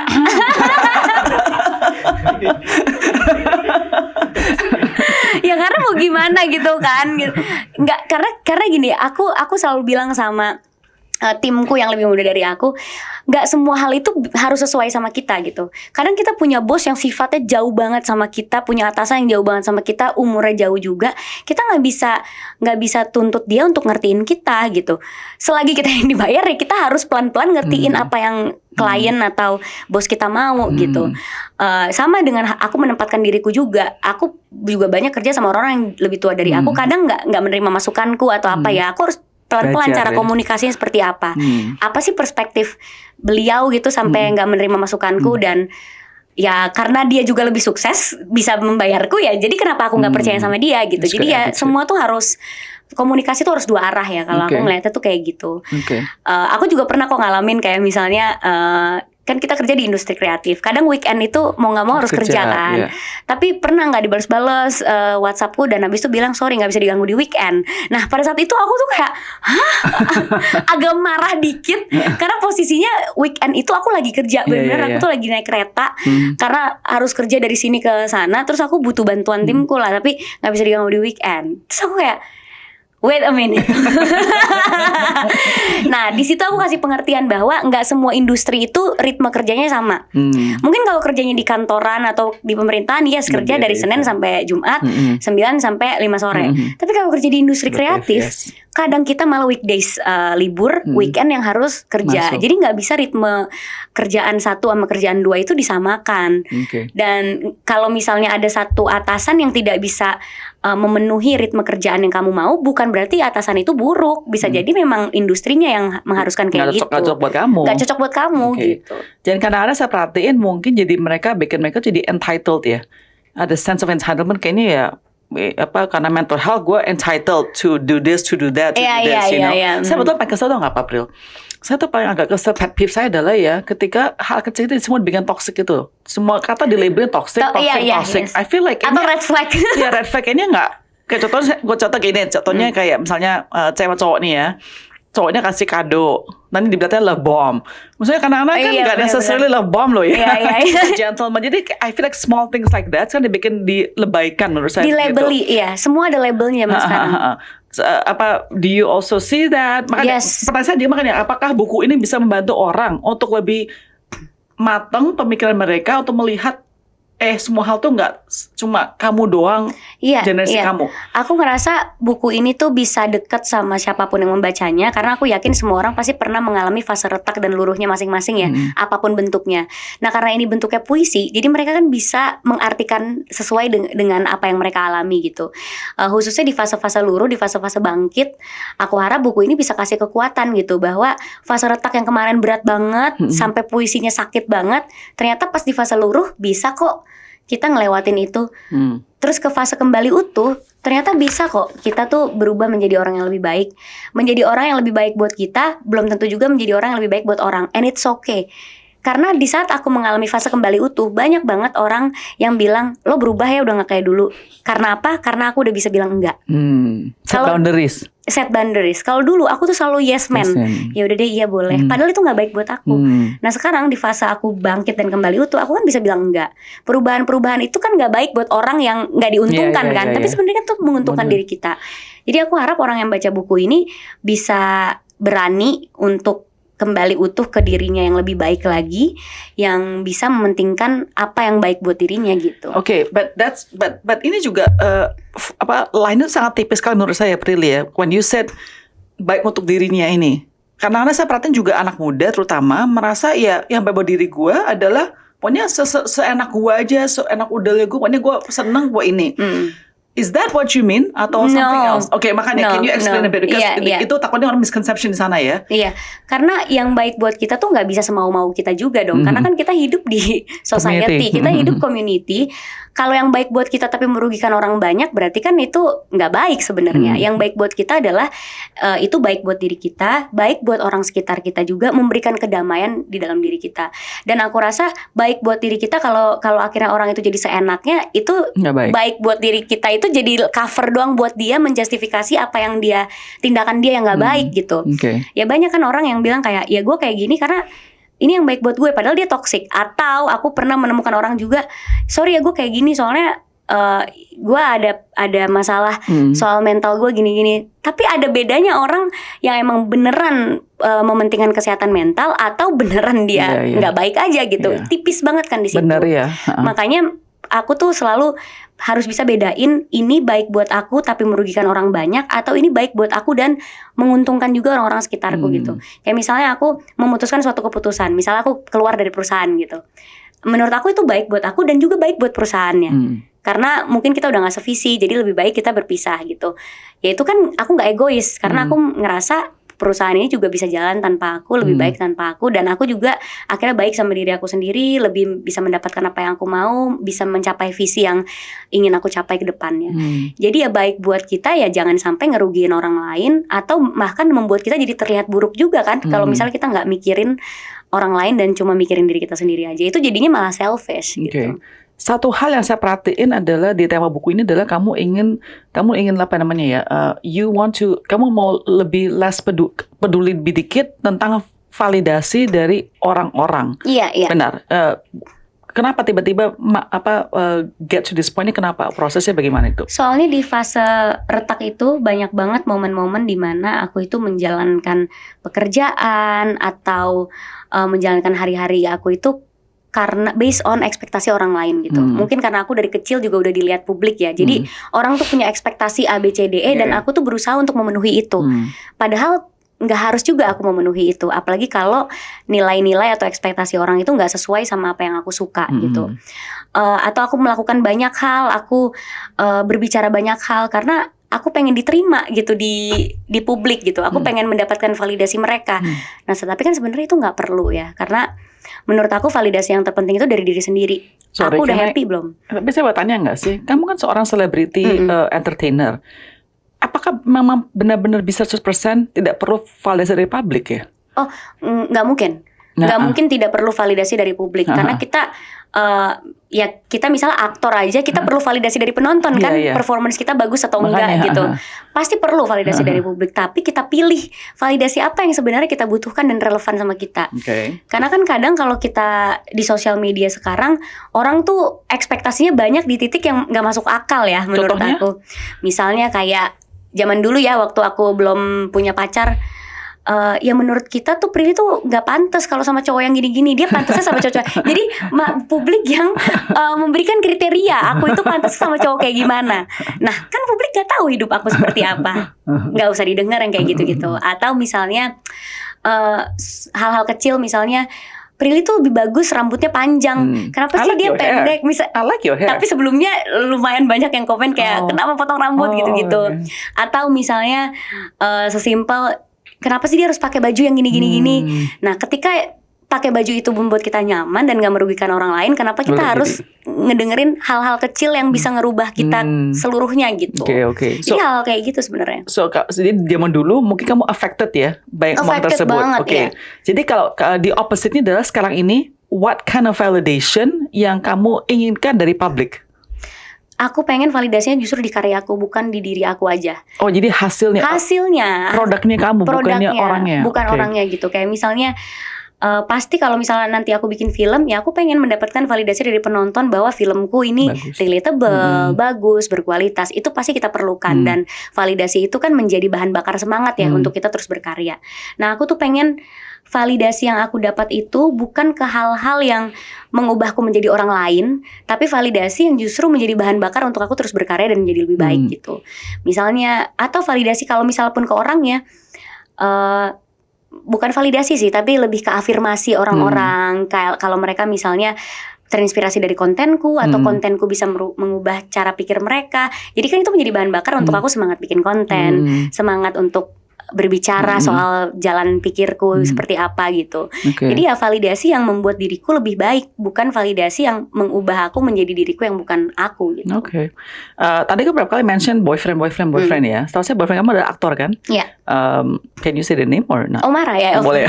Ya karena mau gimana gitu kan, nggak, karena gini, aku selalu bilang sama timku yang lebih muda dari aku, nggak semua hal itu harus sesuai sama kita gitu. Kadang kita punya bos yang sifatnya jauh banget sama kita, punya atasan yang jauh banget sama kita, umurnya jauh juga. Kita nggak bisa tuntut dia untuk ngertiin kita gitu. Selagi kita yang dibayar, ya kita harus pelan-pelan ngertiin apa yang klien atau bos kita mau gitu. Sama dengan aku menempatkan diriku juga. Aku juga banyak kerja sama orang yang lebih tua dari aku. Kadang nggak menerima masukanku atau apa ya. Aku harus pelan-pelan cara komunikasinya seperti apa. Apa sih perspektif beliau gitu sampai nggak menerima masukanku. Dan ya karena dia juga lebih sukses, bisa membayarku ya. Jadi kenapa aku nggak percaya sama dia gitu. Jadi ya semua tuh harus, komunikasi tuh harus dua arah ya. Kalau aku ngeliatnya tuh kayak gitu. Aku juga pernah kok ngalamin kayak misalnya kan kita kerja di industri kreatif. Kadang weekend itu mau nggak mau harus kerja kan. Tapi pernah nggak dibales-bales WhatsAppku, dan habis itu bilang sorry nggak bisa diganggu di weekend. Nah pada saat itu aku tuh kayak agak marah dikit, karena posisinya weekend itu aku lagi kerja, bener-bener aku tuh lagi naik kereta karena harus kerja dari sini ke sana. Terus aku butuh bantuan timku lah, tapi nggak bisa diganggu di weekend. Terus aku kayak wait a minute. Nah, di situ aku kasih pengertian bahwa nggak semua industri itu ritme kerjanya sama. Mungkin kalau kerjanya di kantoran atau di pemerintahan, ya kerja dari Senin sampai Jumat, 9 sampai 5 sore. Tapi kalau kerja di industri kreatif, kadang kita malah weekdays libur, weekend yang harus kerja. Masuk. Jadi nggak bisa ritme kerjaan 1 sama kerjaan 2 itu disamakan. Dan kalau misalnya ada satu atasan yang tidak bisa memenuhi ritme kerjaan yang kamu mau, bukan berarti atasan itu buruk. Bisa jadi memang industrinya yang mengharuskan kayak gitu. Gak cocok buat kamu. Gak cocok buat kamu gitu. Dan kadang-kadang saya perhatiin mungkin jadi mereka jadi entitled ya. Ada sense of entitlement kayaknya ya. Karena mental health gue entitled to do this, to do that, to do this, you know. Saya betul paling kesel tau gak apa, April? Saya tuh paling agak kesel, pet peeve saya adalah ya ketika hal kecil itu semua dibikin toxic itu. Semua kata dilabelin toxic. Yes. I feel like atau red flag. Ya red flag ini gak. Kayak contoh gini, contohnya kayak misalnya cewek cowok nih ya. Cowoknya kasih kado, nanti dibilangnya love bomb. Maksudnya kadang-kadang kan nggak necessarily love bomb loh ya. Gentleman. Jadi I feel like small things like that kan dilebaikan menurut saya. Dilabeli, iya. Semua ada labelnya mas sekarang. Do you also see that? Makanya pertanyaan saya dia makanya apakah buku ini bisa membantu orang untuk lebih matang pemikiran mereka untuk melihat semua hal tuh nggak cuma kamu doang, generasi kamu. Aku ngerasa buku ini tuh bisa dekat sama siapapun yang membacanya, karena aku yakin semua orang pasti pernah mengalami fase retak dan luruhnya masing-masing ya, apapun bentuknya. Nah karena ini bentuknya puisi, jadi mereka kan bisa mengartikan sesuai dengan apa yang mereka alami gitu. Khususnya di fase-fase luruh, di fase-fase bangkit, aku harap buku ini bisa kasih kekuatan gitu, bahwa fase retak yang kemarin berat banget, sampai puisinya sakit banget, ternyata pas di fase luruh bisa kok kita ngelewatin itu. Terus ke fase kembali utuh, ternyata bisa kok kita tuh berubah menjadi orang yang lebih baik. Menjadi orang yang lebih baik buat kita, belum tentu juga menjadi orang yang lebih baik buat orang. And it's okay. Karena di saat aku mengalami fase kembali utuh, banyak banget orang yang bilang, lo berubah ya udah gak kayak dulu. Karena apa? Karena aku udah bisa bilang enggak. Set boundaries. Kalau dulu aku tuh selalu yes man. Ya udah deh, iya boleh. Padahal itu nggak baik buat aku. Nah sekarang di fase aku bangkit dan kembali utuh, aku kan bisa bilang enggak. Perubahan-perubahan itu kan nggak baik buat orang yang nggak diuntungkan kan. Tapi sebenarnya kan tuh menguntungkan diri kita. Jadi aku harap orang yang baca buku ini bisa berani untuk kembali utuh ke dirinya yang lebih baik lagi, yang bisa mementingkan apa yang baik buat dirinya gitu. Oke, but ini juga line-nya sangat tipis sekali menurut saya, Prilly ya. When you said baik untuk dirinya ini, karena saya perhatiin juga anak muda terutama merasa ya yang baik buat diri gue adalah pokoknya seenak gue aja, seenak udahnya gue, pokoknya gue seneng gue ini. Is that what you mean atau something else? Oke, makanya can you explain a bit because itu takutnya orang misconception di sana ya. Iya, karena yang baik buat kita tuh nggak bisa semau-mau kita juga dong. Karena kan kita hidup di society, kita hidup community. Kalau yang baik buat kita tapi merugikan orang banyak, berarti kan itu nggak baik sebenarnya. Yang baik buat kita adalah itu baik buat diri kita, baik buat orang sekitar kita juga, memberikan kedamaian di dalam diri kita. Dan aku rasa baik buat diri kita kalau akhirnya orang itu jadi seenaknya, itu baik buat diri kita itu jadi cover doang buat dia menjustifikasi apa yang dia tindakan dia yang nggak baik gitu. Ya banyak kan orang yang bilang kayak ya gue kayak gini karena ini yang baik buat gue, padahal dia toxic. Atau aku pernah menemukan orang juga, sorry ya gue kayak gini soalnya gue ada masalah soal mental gue gini-gini. Tapi ada bedanya orang yang emang beneran mementingkan kesehatan mental atau beneran dia nggak baik aja gitu. Tipis banget kan di situ. Bener ya. Makanya aku tuh selalu harus bisa bedain ini baik buat aku tapi merugikan orang banyak, atau ini baik buat aku dan menguntungkan juga orang-orang sekitarku gitu. Kayak misalnya aku memutuskan suatu keputusan, misalnya aku keluar dari perusahaan gitu. Menurut aku itu baik buat aku dan juga baik buat perusahaannya. Karena mungkin kita udah gak sevisi, jadi lebih baik kita berpisah gitu. Ya itu kan aku gak egois, karena aku ngerasa perusahaan ini juga bisa jalan tanpa aku, lebih baik tanpa aku. Dan aku juga akhirnya baik sama diri aku sendiri, lebih bisa mendapatkan apa yang aku mau, bisa mencapai visi yang ingin aku capai ke depannya. Jadi ya baik buat kita ya jangan sampai ngerugiin orang lain, atau bahkan membuat kita jadi terlihat buruk juga kan. Kalau misalnya kita gak mikirin orang lain dan cuma mikirin diri kita sendiri aja, itu jadinya malah selfish gitu. Satu hal yang saya perhatiin adalah di tema buku ini adalah kamu ingin apa namanya ya, kamu mau lebih less peduli lebih dikit tentang validasi dari orang-orang. Iya. Benar. Kenapa tiba-tiba get to this point ini, kenapa prosesnya bagaimana itu? Soalnya di fase retak itu banyak banget momen-momen di mana aku itu menjalankan pekerjaan atau menjalankan hari-hari aku itu karena based on ekspektasi orang lain gitu. Mungkin karena aku dari kecil juga udah dilihat publik ya. Jadi orang tuh punya ekspektasi A, B, C, D, E dan aku tuh berusaha untuk memenuhi itu. Padahal nggak harus juga aku memenuhi itu. Apalagi kalau nilai-nilai atau ekspektasi orang itu nggak sesuai sama apa yang aku suka gitu. Atau aku melakukan banyak hal, aku berbicara banyak hal karena aku pengen diterima gitu di publik gitu. Aku pengen mendapatkan validasi mereka. Nah, tapi kan sebenarnya itu nggak perlu ya. Karena menurut aku validasi yang terpenting itu dari diri sendiri. Sorry, aku udah happy belum? Tapi saya mau tanya nggak sih? Kamu kan seorang selebriti entertainer. Apakah memang benar-benar bisa 100% tidak perlu validasi dari publik ya? Oh, nggak mungkin. Nggak mungkin tidak perlu validasi dari publik. Karena kita ya kita misalnya aktor aja kita perlu validasi dari penonton kan, performance kita bagus atau enggak gitu. Pasti perlu validasi dari publik, tapi kita pilih validasi apa yang sebenarnya kita butuhkan dan relevan sama kita. Karena kan kadang kalau kita di sosial media sekarang orang tuh ekspektasinya banyak di titik yang nggak masuk akal ya menurut aku. Misalnya kayak zaman dulu ya waktu aku belum punya pacar. Ya menurut kita tuh Prilly tuh nggak pantas kalau sama cowok yang gini-gini, dia pantasnya sama cowok. Jadi publik yang memberikan kriteria aku itu pantas sama cowok kayak gimana. Nah kan publik nggak tahu hidup aku seperti apa, nggak usah didengar yang kayak gitu-gitu. Atau misalnya hal-hal kecil misalnya Prilly tuh lebih bagus rambutnya panjang. Kenapa sih dia pendek? I like your hair. Tapi sebelumnya lumayan banyak yang komen kayak kenapa potong rambut gitu-gitu. Atau misalnya sesimpel kenapa sih dia harus pakai baju yang gini. Nah, ketika pakai baju itu membuat kita nyaman dan gak merugikan orang lain, kenapa kita harus ngedengerin hal-hal kecil yang bisa ngerubah kita seluruhnya gitu. Okay. Jadi hal kayak gitu sebenarnya. Jadi zaman dulu mungkin kamu affected ya by omongan tersebut. Banget, ya. Jadi kalau di opposite-nya adalah sekarang ini, what kind of validation yang kamu inginkan dari public? Aku pengen validasinya justru di karyaku, bukan di diri aku aja. Oh, jadi hasilnya. Produknya kamu, bukannya orangnya. Bukan orangnya gitu. Kayak misalnya pasti kalau misalnya nanti aku bikin film, ya aku pengen mendapatkan validasi dari penonton bahwa filmku ini relatable, bagus, berkualitas. Itu pasti kita perlukan dan validasi itu kan menjadi bahan bakar semangat ya untuk kita terus berkarya. Nah, aku tuh pengen validasi yang aku dapat itu bukan ke hal-hal yang mengubahku menjadi orang lain, tapi validasi yang justru menjadi bahan bakar untuk aku terus berkarya dan menjadi lebih baik gitu. Misalnya, atau validasi kalau misal pun ke orang ya, bukan validasi sih, tapi lebih ke afirmasi orang-orang. Kayak kalau mereka misalnya terinspirasi dari kontenku atau kontenku bisa mengubah cara pikir mereka. Jadi kan itu menjadi bahan bakar untuk aku semangat bikin konten, semangat untuk berbicara soal jalan pikirku seperti apa gitu. Jadi ya validasi yang membuat diriku lebih baik, bukan validasi yang mengubah aku menjadi diriku yang bukan aku gitu. Tadi kan berapa kali mention boyfriend ya. Setahu saya boyfriend kamu adalah aktor kan? Iya. Can you say the name or not? Omar ya. Boleh.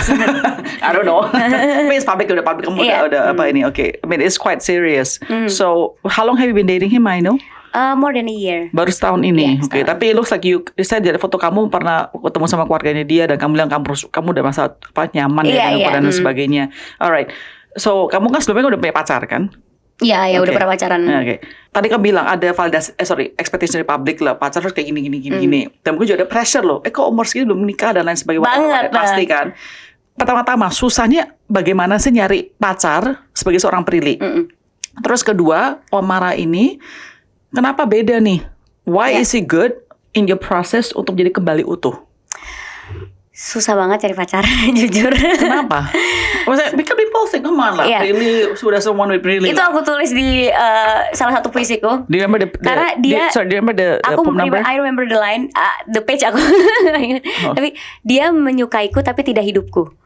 I don't know. Tapi it's public, udah public kamu udah apa ini? I mean it's quite serious. So how long have you been dating him? I know. More than a year. Baru setahun ini. Tapi it looks like saya lihat foto kamu pernah ketemu sama keluarganya dia dan kamu bilang kamu udah merasa nyaman dan sebagainya. Alright. So kamu kan sebelumnya udah punya pacar kan? Iya, udah pernah pacaran. Tadi kamu bilang ada validasi, expectation dari publik lah, pacar harus kayak gini. Dan mungkin juga ada pressure loh. Kok umur segini belum menikah dan lain sebagainya. Banget. Pasti kan. Pertama-tama susahnya bagaimana sih nyari pacar sebagai seorang Prilly. Terus kedua, Omara ini kenapa beda nih? Why is he good in your process untuk jadi kembali utuh? Susah banget cari pacar, jujur. Kenapa? Maksudnya, because people think, come on lah, Prilly sudah someone with Prilly. Itu aku tulis di salah satu puisiku. Do you remember Karena dia, do you remember the poem number? I remember the line, the page aku. Tapi dia menyukaiku tapi tidak hidupku.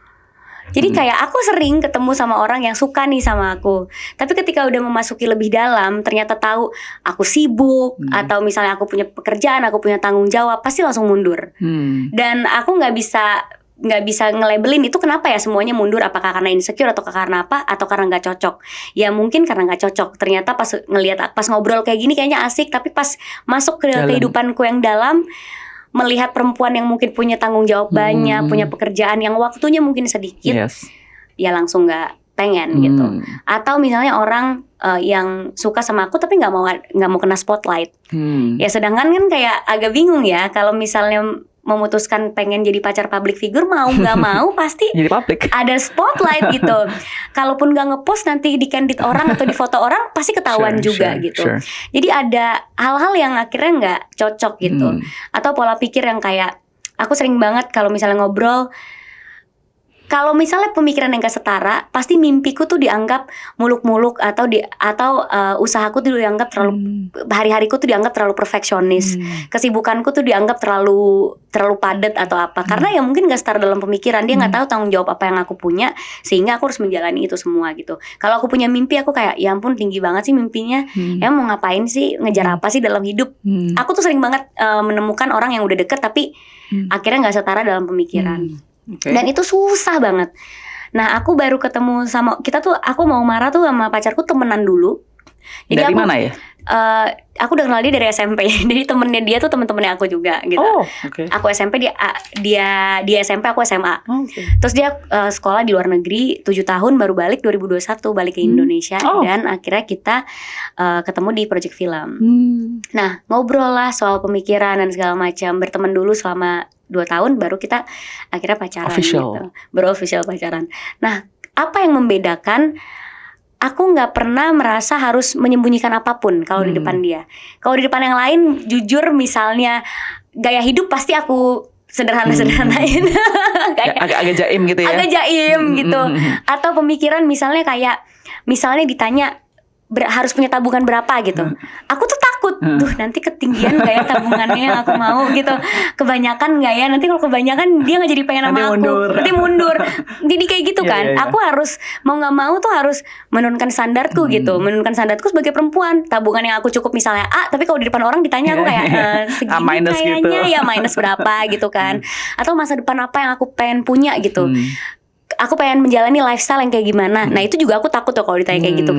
Jadi kayak aku sering ketemu sama orang yang suka nih sama aku, tapi ketika udah memasuki lebih dalam, ternyata tahu aku sibuk atau misalnya aku punya pekerjaan, aku punya tanggung jawab, pasti langsung mundur. Dan aku nggak bisa nge-labelin itu kenapa ya semuanya mundur, apakah karena insecure atau karena apa, atau karena nggak cocok. Ya mungkin karena nggak cocok. Ternyata pas ngobrol kayak gini kayaknya asik, tapi pas masuk ke kehidupanku yang dalam, melihat perempuan yang mungkin punya tanggung jawab banyak, punya pekerjaan yang waktunya mungkin sedikit, ya langsung nggak pengen gitu. Atau misalnya orang yang suka sama aku tapi nggak mau kena spotlight. Ya sedangkan kan kayak agak bingung ya kalau misalnya memutuskan pengen jadi pacar public figure, mau nggak mau pasti Jadi public. ada spotlight gitu. Kalaupun nggak ngepost nanti di candid orang atau di foto orang pasti ketahuan juga gitu. Jadi ada hal-hal yang akhirnya nggak cocok gitu. Atau pola pikir yang kayak aku sering banget kalau misalnya ngobrol, kalau misalnya pemikiran yang gak setara, pasti mimpiku tuh dianggap muluk-muluk atau usahaku tuh dianggap terlalu hari-hariku tuh dianggap terlalu perfeksionis. Kesibukanku tuh dianggap terlalu padat atau apa. Karena ya mungkin gak setara dalam pemikiran, dia nggak tahu tanggung jawab apa yang aku punya, sehingga aku harus menjalani itu semua gitu. Kalau aku punya mimpi, aku kayak ya ampun tinggi banget sih mimpinya. Emang mau ngapain sih, ngejar apa sih dalam hidup? Aku tuh sering banget menemukan orang yang udah deket tapi akhirnya nggak setara dalam pemikiran. Dan itu susah banget. Nah aku baru ketemu sama aku mau marah tuh sama pacarku temenan dulu. Jadi dari mana ya? Aku udah kenal dia dari SMP. Jadi temennya dia tuh temen-temennya aku juga gitu. Aku SMP, dia SMP, aku SMA. Terus dia sekolah di luar negeri 7 tahun, baru balik 2021 balik ke Indonesia. Dan akhirnya kita ketemu di project film. Nah ngobrol lah soal pemikiran dan segala macam. Berteman dulu selama 2 tahun, baru kita akhirnya pacaran gitu. Baru official pacaran. Nah apa yang membedakan, aku nggak pernah merasa harus menyembunyikan apapun kalau di depan dia. Kalau di depan yang lain, jujur misalnya gaya hidup pasti aku sederhana-sederhanain. Agak jaim gitu ya. Agak jaim gitu. Atau pemikiran misalnya kayak, misalnya ditanya harus punya tabungan berapa gitu. Aku tuh takut, nanti ketinggian gak ya tabungannya yang aku mau gitu. Kebanyakan gak ya, nanti kalau kebanyakan dia gak jadi pengen sama aku, nanti mundur. Jadi kayak gitu kan. Aku harus mau gak mau tuh harus menurunkan standarku gitu. Menurunkan standarku sebagai perempuan. Tabungan yang aku cukup misalnya A, tapi kalau di depan orang ditanya aku kayak segini minus kayaknya gitu. Ya minus berapa gitu kan. Atau masa depan apa yang aku pengen punya gitu. Aku pengen menjalani lifestyle yang kayak gimana. Nah itu juga aku takut tuh kalau ditanya kayak gitu.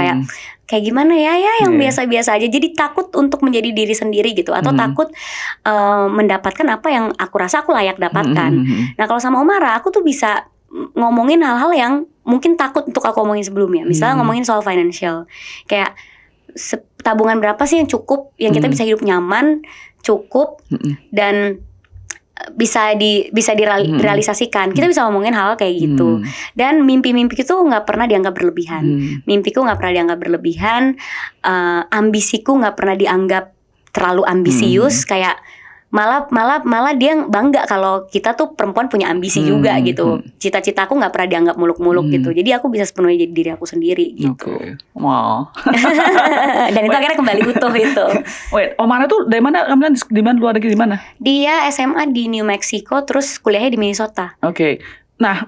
Kayak gimana ya yang biasa-biasa aja. Jadi takut untuk menjadi diri sendiri gitu. Atau takut mendapatkan apa yang aku rasa aku layak dapatkan. Nah kalau sama Omara, aku tuh bisa ngomongin hal-hal yang mungkin takut untuk aku ngomongin sebelumnya. Misalnya ngomongin soal financial. Kayak tabungan berapa sih yang cukup, yang kita bisa hidup nyaman, cukup, dan bisa direalisasikan. Kita bisa ngomongin hal kayak gitu. Dan mimpi-mimpiku tuh nggak pernah dianggap berlebihan. Mimpiku nggak pernah dianggap berlebihan. Ambisiku nggak pernah dianggap terlalu ambisius. Kayak malah dia bangga kalau kita tuh perempuan punya ambisi juga gitu. Cita-citaku nggak pernah dianggap muluk-muluk gitu. Jadi aku bisa sepenuhnya jadi diri aku sendiri gitu. Wow. Dan itu akhirnya kembali utuh itu. Omara tuh dari mana? Kamu di mana, luar negeri di mana? Dia SMA di New Mexico, terus kuliahnya di Minnesota. Nah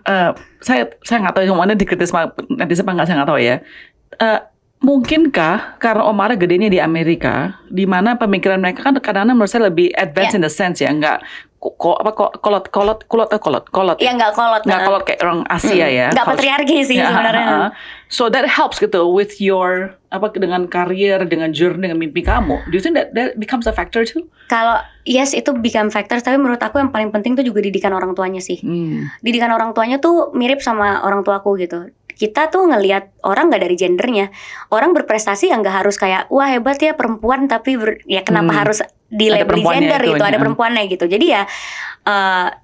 saya nggak tahu yang mana dikritis netizen apa nggak, saya nggak tahu ya. Mungkinkah karena Omara gedenya di Amerika, di mana pemikiran mereka kan kadang-kadang menurut saya lebih advance in the sense ya, nggak kolot. Iya nggak kolot. Nggak kolot kayak orang Asia ya. Nggak patriarki sih sebenarnya. So that helps gitu with your dengan karir, dengan journey, dengan mimpi kamu. Do you think that becomes a factor too? Kalau yes itu become factor, tapi menurut aku yang paling penting tuh juga didikan orang tuanya sih. Didikan orang tuanya tuh mirip sama orang tuaku gitu. Kita tuh ngelihat orang nggak dari gendernya. Orang berprestasi yang nggak harus kayak wah hebat ya perempuan, tapi ya kenapa harus di label gender gitu, ada perempuannya gitu. Jadi ya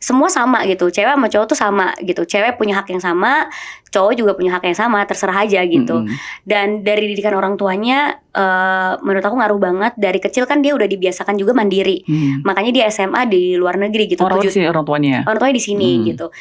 semua sama gitu. Cewek sama cowok tuh sama gitu. Cewek punya hak yang sama, cowok juga punya hak yang sama, terserah aja gitu. Dan dari didikan orang tuanya menurut aku ngaruh banget. Dari kecil kan dia udah dibiasakan juga mandiri. Makanya dia SMA di luar negeri gitu. Orang tuanya di sini gitu.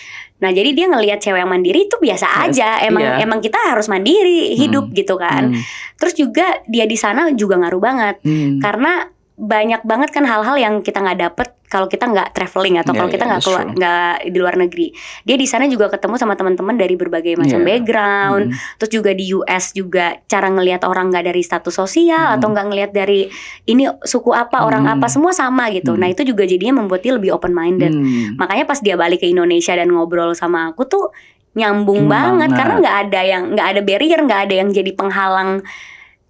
Nah jadi dia ngelihat cewek yang mandiri itu biasa aja. Emang kita harus mandiri hidup gitu kan. Terus juga dia di sana juga ngaruh banget. Karena banyak banget kan hal-hal yang kita nggak dapet kalau kita nggak traveling atau kalau kita nggak di luar negeri. Dia di sana juga ketemu sama teman-teman dari berbagai macam background. Terus juga di US juga cara ngelihat orang nggak dari status sosial atau nggak ngelihat dari ini suku apa, orang apa, semua sama gitu. Nah itu juga jadinya membuat dia lebih open minded. Makanya pas dia balik ke Indonesia dan ngobrol sama aku tuh nyambung banget karena nggak ada barrier, nggak ada yang jadi penghalang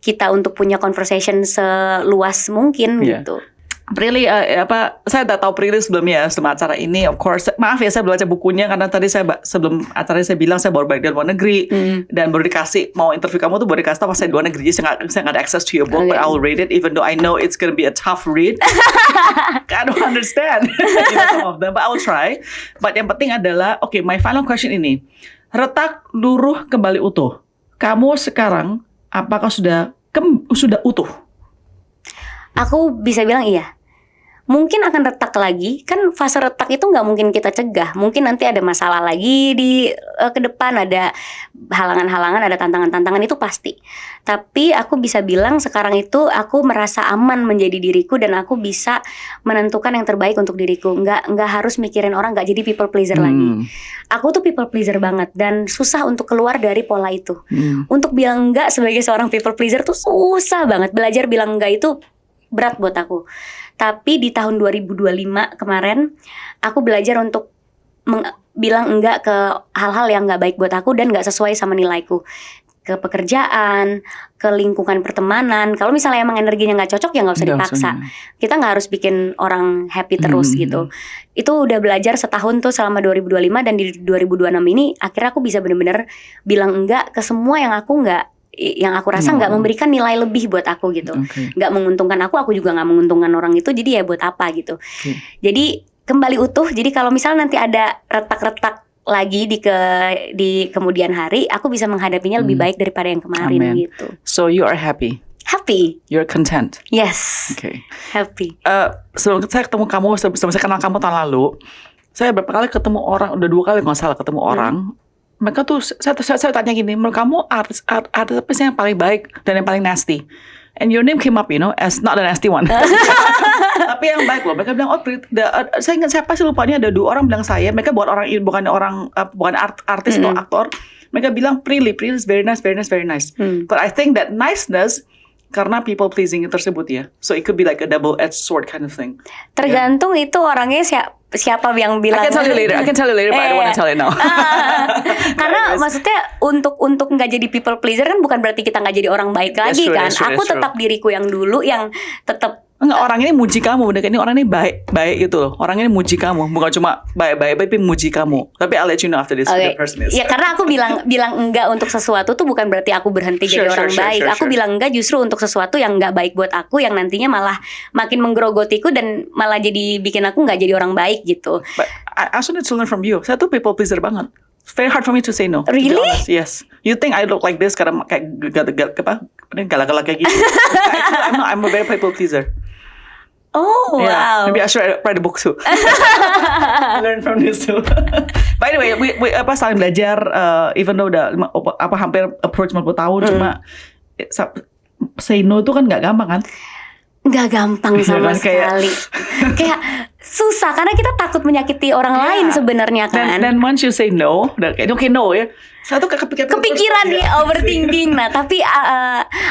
kita untuk punya conversation seluas mungkin gitu. Prilly, saya udah tahu Prilly sebelumnya sebelum acara ini, of course. Maaf ya, saya belum baca bukunya karena tadi sebelum acara saya bilang saya baru balik dari luar negeri dan baru dikasih mau interview kamu tuh baru dikasih tahu pas saya di luar negeri, jadi saya nggak ada access to your book, but I will read it even though I know it's gonna be a tough read. I don't understand some of them, but I will try. But yang penting adalah, okay, my final question ini, retak luruh kembali utuh. Kamu sekarang apakah sudah utuh? Aku bisa bilang iya. Mungkin akan retak lagi. Kan fase retak itu gak mungkin kita cegah. Mungkin nanti ada masalah lagi di ke depan, ada halangan-halangan, ada tantangan-tantangan, itu pasti. Tapi aku bisa bilang sekarang itu aku merasa aman menjadi diriku dan aku bisa menentukan yang terbaik untuk diriku. Nggak harus mikirin orang, nggak jadi people pleaser lagi. Aku tuh people pleaser banget dan susah untuk keluar dari pola itu. Untuk bilang enggak sebagai seorang people pleaser tuh susah banget. Belajar bilang enggak itu berat buat aku. Tapi di tahun 2025 kemarin aku belajar untuk bilang enggak ke hal-hal yang enggak baik buat aku dan enggak sesuai sama nilaiku. Ke pekerjaan, ke lingkungan pertemanan. Kalau misalnya emang energinya enggak cocok ya enggak usah dipaksa. Kita enggak harus bikin orang happy terus gitu. Itu udah belajar setahun tuh selama 2025 dan di 2026 ini akhirnya aku bisa benar-benar bilang enggak ke semua yang aku rasa nggak memberikan nilai lebih buat aku gitu, nggak menguntungkan aku juga nggak menguntungkan orang itu, jadi ya buat apa gitu. Jadi kembali utuh. Jadi kalau misalnya nanti ada retak-retak lagi di kemudian hari, aku bisa menghadapinya lebih baik daripada yang kemarin. Amen. Gitu. So you are happy? Happy. You're content? Yes. Okay. Happy. Sebelum saya ketemu kamu, sebelum saya kenal kamu tahun lalu, saya berapa kali ketemu orang, udah 2 kali nggak salah ketemu orang. Mereka tuh, saya tanya gini, menurut kamu artis apa sih yang paling baik dan yang paling nasty? And your name came up, as not the nasty one. Tapi yang baik loh. Mereka bilang, saya ingat siapa sih lupanya, ada 2 orang bilang saya. Mereka bukan artis atau aktor. Mereka bilang Prilly is very nice, very nice, very nice. But I think that niceness karena people pleasing terserbut ya. So it could be like a double-edged sword kind of thing. Tergantung itu orangnya siapa yang bilang. I can tell you later, but I don't want to tell you now. Karena maksudnya untuk nggak jadi people pleaser kan bukan berarti kita nggak jadi orang baik lagi kan. Aku tetap diriku yang dulu yang tetap. Enggak, orang ini muji kamu, ini orang ini baik gitu loh. Orang ini muji kamu, bukan cuma baik tapi muji kamu. Tapi I'll let you know after this the person is. Ya karena aku bilang enggak untuk sesuatu tuh bukan berarti aku berhenti jadi orang baik. Aku bilang enggak justru untuk sesuatu yang enggak baik buat aku, yang nantinya malah makin menggerogotiku dan malah jadi bikin aku enggak jadi orang baik gitu. But I also need to learn from you. Saya tuh people pleaser banget. It's very hard for me to say no. Really? Yes. You think I look like this karena kayak galak-galak kayak gitu. Actually, I'm a very people pleaser. Oh wow. Maybe I should write a book too. Learn from this too. By the way, we saling belajar, even though udah hampir approach 50 tahun, cuma say no itu kan nggak gampang kan? Nggak gampang sama sekali. Kayak susah karena kita takut menyakiti orang lain sebenarnya kan. Dan once you say no, okay no ya. Satu kepikiran nih overthinking. Nah tapi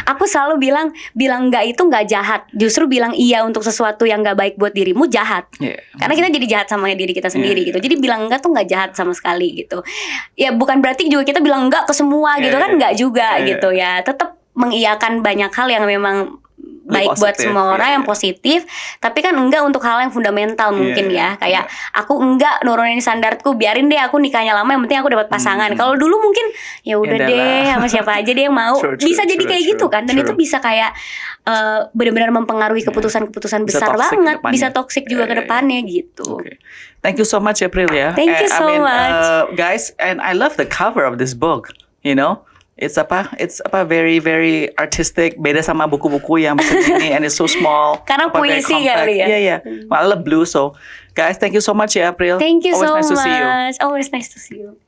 aku selalu bilang enggak itu enggak jahat. Justru bilang iya untuk sesuatu yang enggak baik buat dirimu jahat. Karena kita jadi jahat sama diri kita sendiri gitu. Jadi bilang enggak tuh enggak jahat sama sekali gitu. Ya bukan berarti juga kita bilang enggak ke semua gitu kan, enggak juga gitu ya. Tetap mengiyakan banyak hal yang memang baik positif, buat semua orang yang positif, tapi kan enggak untuk hal yang fundamental mungkin ya. Kayak aku enggak nurunin standarku, biarin deh aku nikahnya lama, yang penting aku dapat pasangan. Kalau dulu mungkin ya udah deh sama siapa aja deh yang mau. Bisa jadi kayak gitu kan, dan itu bisa kayak benar-benar mempengaruhi keputusan-keputusan besar banget, bisa toksik juga ke depannya gitu. Thank you so much April ya. Thank you so much. Guys, and I love the cover of this book, It's very very artistic, beda sama buku-buku yang begini and it's so small. Karena puisi kali ya. Yeah. Well, I love blue, so guys, thank you so much ya April. Thank you so Always nice to see you. much. Always nice to see you.